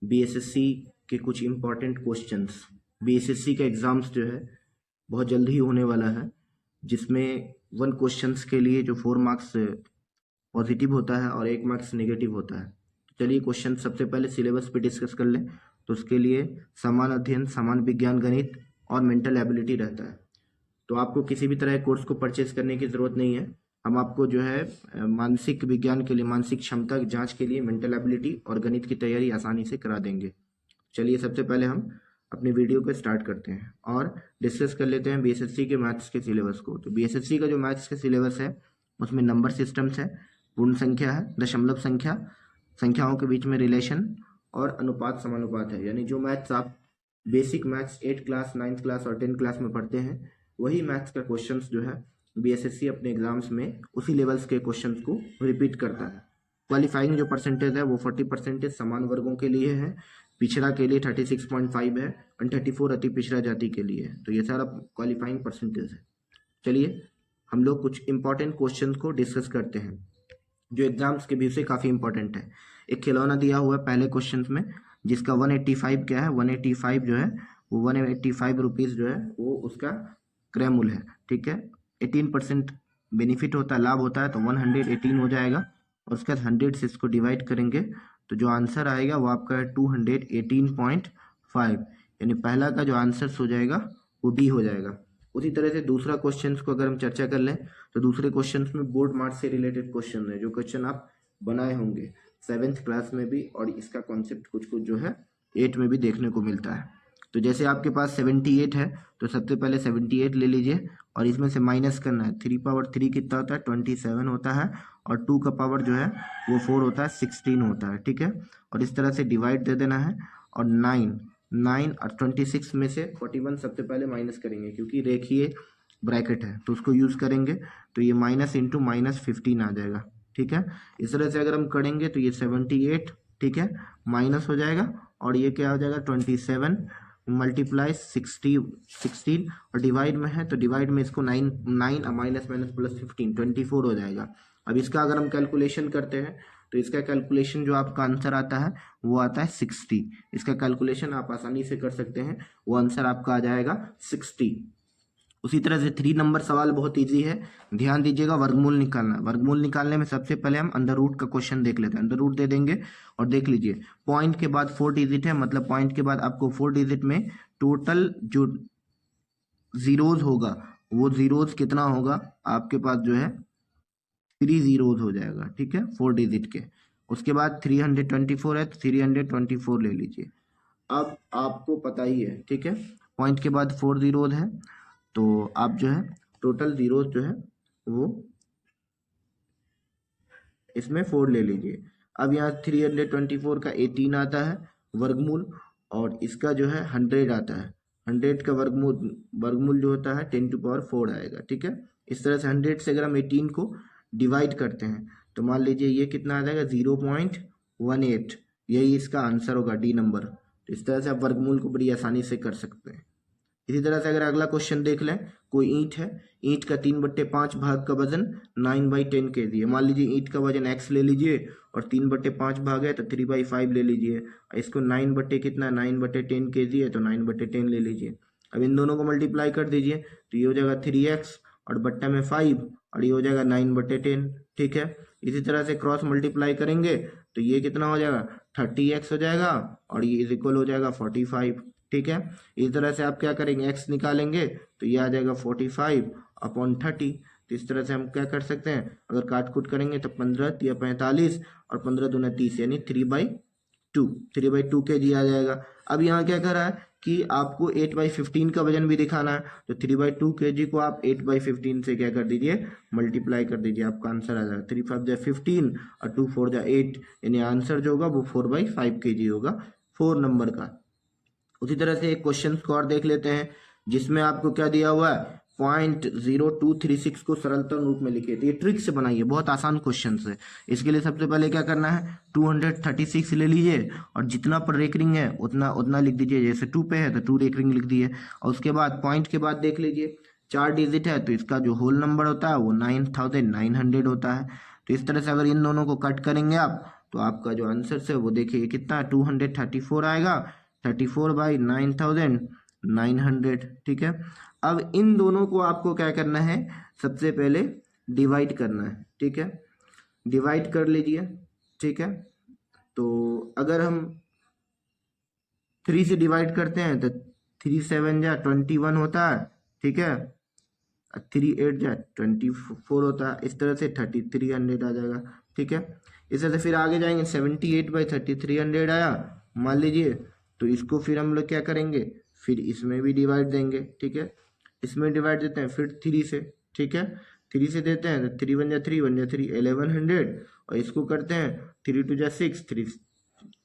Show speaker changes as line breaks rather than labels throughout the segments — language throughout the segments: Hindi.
बीएसएससी के कुछ इम्पॉर्टेंट क्वेश्चंस। बीएसएससी का एग्ज़ाम्स जो है बहुत जल्द ही होने वाला है, जिसमें 1 क्वेश्चंस के लिए जो 4 मार्क्स पॉजिटिव होता है और 1 मार्क्स नेगेटिव होता है। चलिए क्वेश्चन सबसे पहले सिलेबस पे डिस्कस कर लें। तो उसके लिए समान अध्ययन, समान विज्ञान, गणित और मेंटल एबिलिटी रहता है। तो आपको किसी भी तरह कोर्स को परचेज करने की ज़रूरत नहीं है। हम आपको जो है मानसिक विज्ञान के लिए, मानसिक क्षमता की जांच के लिए मेंटल एबिलिटी और गणित की तैयारी आसानी से करा देंगे। चलिए सबसे पहले हम अपनी वीडियो को स्टार्ट करते हैं और डिस्कस कर लेते हैं बीएसएससी के मैथ्स के सिलेबस को। तो बीएसएससी का जो मैथ्स का सिलेबस है उसमें नंबर सिस्टम्स है, पूर्ण संख्या है, दशमलव संख्या, संख्याओं के बीच में रिलेशन और अनुपात समानुपात है। यानी जो मैथ्स आप basic maths 8 class, 9th class और 10th क्लास में पढ़ते हैं, वही मैथ्स का क्वेश्चंस जो है बीएसएससी अपने एग्जाम्स में उसी लेवल्स के क्वेश्चंस को रिपीट करता है। क्वालिफाइंग जो परसेंटेज है वो 40% समान वर्गों के लिए है, पिछड़ा के लिए 36.5 है और 34 अति पिछड़ा जाति के लिए है। तो ये सारा क्वालिफाइंग परसेंटेज है। चलिए हम लोग कुछ इंपॉर्टेंट क्वेश्चन को डिस्कस करते हैं जो एग्जाम्स के व्यू से काफ़ी इंपॉर्टेंट है। एक खिलौना दिया हुआ है पहले क्वेश्चन में, जिसका 185 क्या है, 185 जो है वो 185 रुपीज़ जो है वो उसका क्रय मूल्य है। ठीक है, 18% बेनिफिट होता है, लाभ होता है, तो 118 हो जाएगा और उसके बाद 100 से इसको डिवाइड करेंगे तो जो आंसर आएगा वो आपका है 218.5। यानी पहला का जो आंसर हो जाएगा वो डी हो जाएगा। उसी तरह से दूसरा क्वेश्चन को अगर हम चर्चा कर लें तो दूसरे क्वेश्चन में बोर्ड मार्क्स से रिलेटेड क्वेश्चन है, जो क्वेश्चन आप बनाए होंगे 7th क्लास में भी, और इसका कॉन्सेप्ट कुछ कुछ जो है 8 में भी देखने को मिलता है। तो जैसे आपके पास 78 है तो सबसे पहले 78 ले लीजिए और इसमें से माइनस करना है। 3 पावर 3 कितना होता है, 27 होता है, और 2 का पावर जो है वो 4 होता है, 16 होता है। ठीक है, और इस तरह से डिवाइड दे देना है और 9 और 26 में से 41 सबसे पहले माइनस करेंगे, क्योंकि रेखीय ब्रैकेट है तो उसको यूज़ करेंगे, तो ये माइनस इंटू -15 आ जाएगा। ठीक है, इस तरह से अगर हम करेंगे तो ये 78, ठीक है, माइनस हो जाएगा और ये क्या हो जाएगा 27 मल्टीप्लाई 16 और डिवाइड में है तो डिवाइड में इसको 9 और माइनस प्लस 15 24 हो जाएगा। अब इसका अगर हम कैलकुलेशन करते हैं तो इसका कैलकुलेशन जो आपका आंसर आता है वो आता है 60। इसका कैलकुलेशन आप आसानी से कर सकते हैं, वो आंसर आपका आ जाएगा 60। उसी तरह से 3 नंबर सवाल बहुत इजी है, ध्यान दीजिएगा। वर्गमूल निकालना, वर्गमूल निकालने में सबसे पहले हम अंडर रूट का क्वेश्चन देख लेते हैं। अंडर रूट दे देंगे और देख लीजिए पॉइंट के बाद 4 डिजिट है, मतलब पॉइंट के बाद आपको 4 डिजिट में टोटल जो जीरोज होगा वो जीरोज कितना होगा आपके पास जो है 3 जीरोज हो जाएगा। ठीक है, 4 डिजिट के। उसके बाद 324 है तो 324 ले लीजिए। अब आपको पता ही है, ठीक है, पॉइंट के बाद 4 जीरोज है तो आप जो है टोटल जीरोज जो है वो इसमें 4 ले लीजिए। अब यहाँ 324 का 18 आता है वर्गमूल, और इसका जो है 100 आता है। 100 का वर्गमूल जो होता है 10⁴ आएगा। ठीक है, इस तरह से 100 से अगर हम 18 को डिवाइड करते हैं तो मान लीजिए ये कितना आ जाएगा 0.18। यही इसका आंसर होगा, डी नंबर। तो इस तरह से आप वर्गमूल को बड़ी आसानी से कर सकते हैं। इसी तरह से अगर अगला क्वेश्चन देख लें, कोई ईंट है, ईंट का 3/5 भाग का वजन 9/10 kg है। मान लीजिए ईंट का वजन x ले लीजिए और 3/5 भाग है तो 3/5 ले लीजिए। इसको 9/10 kg है तो 9/10 ले लीजिए। अब इन दोनों को मल्टीप्लाई कर दीजिए तो ये हो जाएगा 3x और बट्टा में 5 और ये हो जाएगा 9/10। ठीक है, इसी तरह से क्रॉस मल्टीप्लाई करेंगे तो ये कितना हो जाएगा 30x हो जाएगा और ये इज इक्वल हो जाएगा 45। ठीक है, इस तरह से आप क्या करेंगे, x निकालेंगे तो ये आ जाएगा 45/30। तो इस तरह से हम क्या कर सकते हैं, अगर काट कूट करेंगे तो 15 या 45 और 15 दूना 30 यानी 3/2 kg आ जाएगा। अब यहाँ क्या कर रहा है कि आपको 8/15 का वजन भी दिखाना है, तो 3/2 kg को आप 8/15 से क्या कर दीजिए, मल्टीप्लाई कर दीजिए, आपका आंसर आ जाएगा 3 5 जा 15 और 2 4 जा 8, यानी आंसर जो होगा वो 4/5 kg होगा, 4 नंबर का। उसी तरह से एक क्वेश्चन को और देख लेते हैं, जिसमें आपको क्या दिया हुआ है 0.0236 को सरलतम रूप में लिखिए। तो ये ट्रिक से बनाइए, बहुत आसान क्वेश्चन है। इसके लिए सबसे पहले क्या करना है, 236 ले लीजिए और जितना पर रेकरिंग है उतना लिख दीजिए। जैसे 2 पे है तो 2 रेकरिंग लिख दिए, और उसके बाद पॉइंट के बाद देख लीजिए 4 डिजिट है तो इसका जो होल नंबर होता है वो 9900 होता है। तो इस तरह से अगर इन दोनों को कट करेंगे आप तो आपका जो आंसर है वो देखिए कितना 234 आएगा, 34/9900, ठीक है। अब इन दोनों को आपको क्या करना है, सबसे पहले डिवाइड करना है, ठीक है। डिवाइड कर लीजिए, ठीक है। तो अगर हम 3 से डिवाइड करते हैं तो 3 7 जा 21 होता है, ठीक है। 3 8 जा 24 होता है, इस तरह से 3300 आ जाएगा, ठीक है। इस तरह से फिर आगे जाएंगे, 78/3300 आया मान लीजिए, तो इसको फिर हम लोग क्या करेंगे, फिर इसमें भी डिवाइड देंगे, ठीक है। इसमें डिवाइड देते हैं फिर 3 से, ठीक है। 3 से देते हैं तो 3 1 जा 3 1 जा 3 1100, और इसको करते हैं 3 2 जा 6 3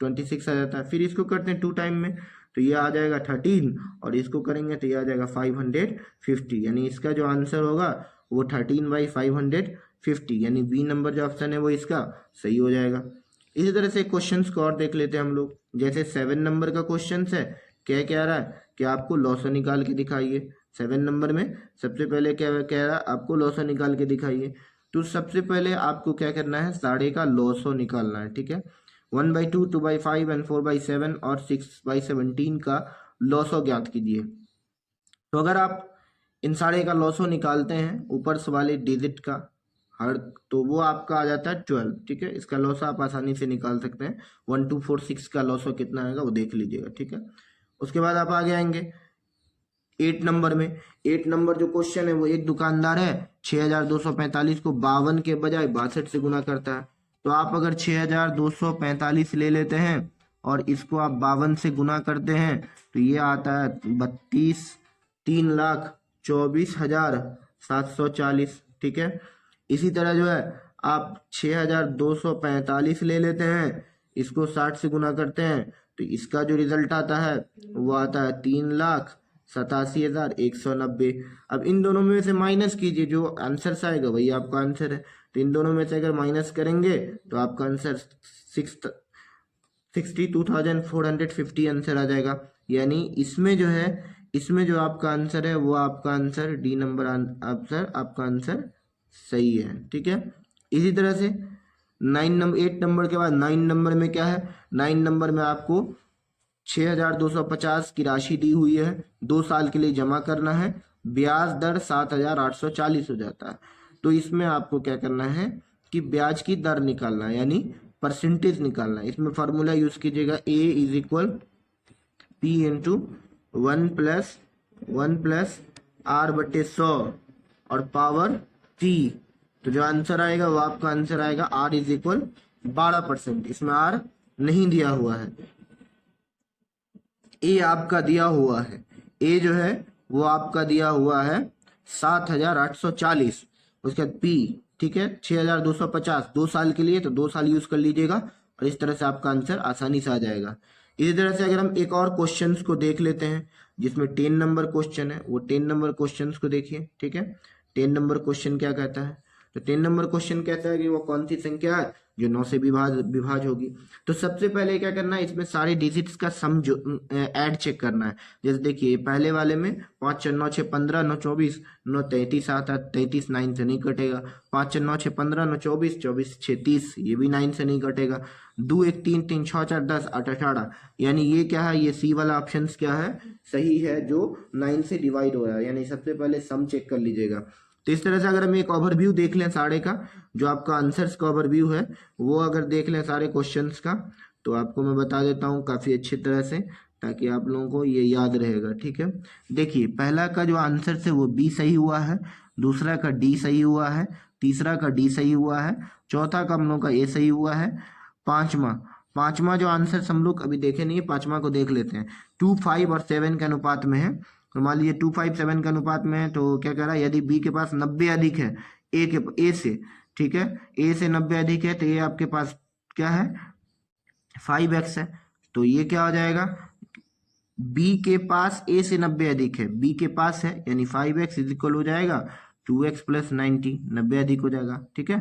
26 आ जाता है। फिर इसको करते हैं 2 टाइम में, तो ये आ जाएगा 13, और इसको करेंगे तो ये आ जाएगा 550, यानी इसका जो आंसर होगा वो 13/550, यानी बी नंबर जो ऑप्शन है वो इसका सही हो जाएगा। इसी तरह से क्वेश्चंस को और देख लेते हैं हम लोग। जैसे 7 नंबर का क्वेश्चन है, क्या कह रहा है कि आपको लॉसो निकाल के दिखाइए। 7 नंबर में सबसे पहले क्या कह रहा है, आपको लॉसो निकाल के दिखाइए। तो सबसे पहले आपको क्या करना है, साढ़े का लॉसो निकालना है, ठीक है। 1/2, 2/5 एंड 4/7 और 6/17 का लॉसो ज्ञात कीजिए। तो अगर आप इन सारे का लॉसो निकालते हैं ऊपर वाले डिजिट का हर, तो वो आपका आ जाता है 12, ठीक है। इसका लॉसो आप आसानी से निकाल सकते हैं। 1 2 4 6 का लॉसो कितना आएगा वो देख लीजिएगा, ठीक है। उसके बाद आप आगे आएंगे 8 नंबर में। 8 नंबर जो क्वेश्चन है वो, एक दुकानदार है 6245 को 52 के बजाय 62 से गुना करता है। तो आप अगर 6245 ले लेते हैं और इसको आप 52 से गुना करते हैं तो ये आता है 3,24,740, ठीक है। इसी तरह जो है आप 6245 ले लेते हैं, इसको 60 से गुना करते हैं तो इसका जो रिजल्ट आता है वो आता है 3,87,190। अब इन दोनों में से माइनस कीजिए, जो आंसर आएगा वही आपका आंसर है। तो इन दोनों में से अगर माइनस करेंगे तो आपका आंसर 62,450 आंसर आ जाएगा। यानी इसमें जो है, इसमें जो आपका आंसर है वो आपका आंसर डी नंबर आंसर आपका आंसर सही है, ठीक है। इसी तरह से 8 नंबर के बाद 9 नंबर में क्या है, 9 नंबर में आपको 6,250 की राशि दी हुई है, 2 साल के लिए जमा करना है, ब्याज दर 7,840 हो जाता है। तो इसमें आपको क्या करना है कि ब्याज की दर निकालना है, यानी परसेंटेज निकालना है। इसमें फार्मूला यूज कीजिएगा, A = P × 1 + R/100 और पावर 3। तो जो आंसर आएगा वो आपका आंसर आएगा R = 12%। इसमें R नहीं दिया हुआ है, A आपका दिया हुआ है। A जो है वो आपका दिया हुआ है 7,840, उसके बाद P, ठीक है, 6,250, 2 साल के लिए, तो 2 साल यूज कर लीजिएगा और इस तरह से आपका आंसर आसानी से आ जाएगा। इसी तरह से अगर हम एक और क्वेश्चंस को देख लेते हैं जिसमें 10 नंबर क्वेश्चन है, वो 10 नंबर क्वेश्चंस को देखिए, ठीक है। 10 नंबर क्वेश्चन क्या कहता है, तो 10 नंबर क्वेश्चन कहता है कि वो कौन सी संख्या है जो 9 से विभाज होगी। तो सबसे पहले क्या करना है, इसमें सारे डिजिट्स का सम जो ऐड चेक करना है। जैसे देखिए पहले वाले में 5 4 9 6 15 9 24 9 33 आता, 33 9 से नहीं कटेगा। 5 4 9 6 15 9 24 24 6 30, ये भी 9 से नहीं कटेगा। 2 1 3 3 6 4 10 8 18, यानी ये क्या है, ये सी वाला ऑप्शन क्या है, सही है, जो 9 से डिवाइड हो रहा है। यानी सबसे पहले सम चेक कर लीजिएगा। तो इस तरह से अगर हम एक ओवरव्यू देख लें सारे का, जो आपका आंसर्स का ओवरव्यू है वो अगर देख लें सारे क्वेश्चंस का, तो आपको मैं बता देता हूँ काफ़ी अच्छी तरह से, ताकि आप लोगों को ये याद रहेगा, ठीक है। देखिए पहला का जो आंसर है वो बी सही हुआ है, दूसरा का डी सही हुआ है, तीसरा का डी सही हुआ है, चौथा का हम लोग का ए सही हुआ है, पांचवा जो आंसर हम लोग अभी देखे नहीं है, पांचवा को देख लेते हैं। 2 5 और 7 के अनुपात में है। तो मान लीजिए 2 5 7 के अनुपात में है, तो क्या कह रहा है, यदि बी के पास 90 अधिक है ए से, ठीक है, ए से 90 अधिक है, तो ये आपके पास क्या है 5x है। तो ये क्या हो जाएगा, बी के पास ए से 90 अधिक है, बी के पास है, यानी 5x = हो जाएगा 2x + 90, 90 अधिक हो जाएगा, ठीक है,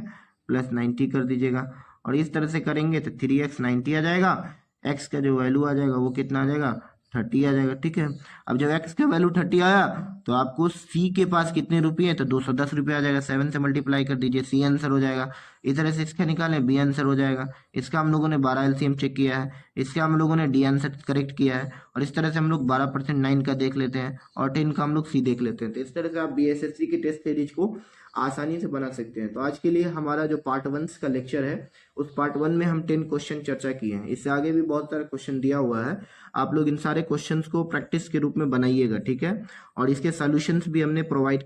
प्लस 90 कर दीजिएगा। और इस तरह से करेंगे तो 3x 90 आ जाएगा, x का जो वैल्यू आ जाएगा वो कितना आ जाएगा 30 आ जाएगा। ठीक है, अब जब x का वैल्यू 30 आया तो आपको c के पास कितने रुपये हैं, तो 210 रुपये आ जाएगा। 7 से मल्टीप्लाई कर दीजिए, c आंसर हो जाएगा। इस तरह से इसका निकालें, b आंसर हो जाएगा। इसका हम लोगों ने 12 एलसीएम चेक किया है, इसका हम लोगों ने d आंसर करेक्ट किया है, और इस तरह से हम लोग 12% 9 का देख लेते हैं और 10 का हम लोग c देख लेते हैं। तो इस तरह से आप बीएसएससी की टेस्ट सीरीज को आसानी से बना सकते हैं। तो आज के लिए हमारा जो पार्ट 1 का लेक्चर है, उस पार्ट 1 में हम 10 क्वेश्चन चर्चा किए हैं। इससे आगे भी बहुत सारे क्वेश्चन दिया हुआ है, आप लोग इन सारे क्वेश्चंस को प्रैक्टिस के रूप में बनाइएगा। ठीक है, और इसके सॉल्यूशंस भी हमने प्रोवाइड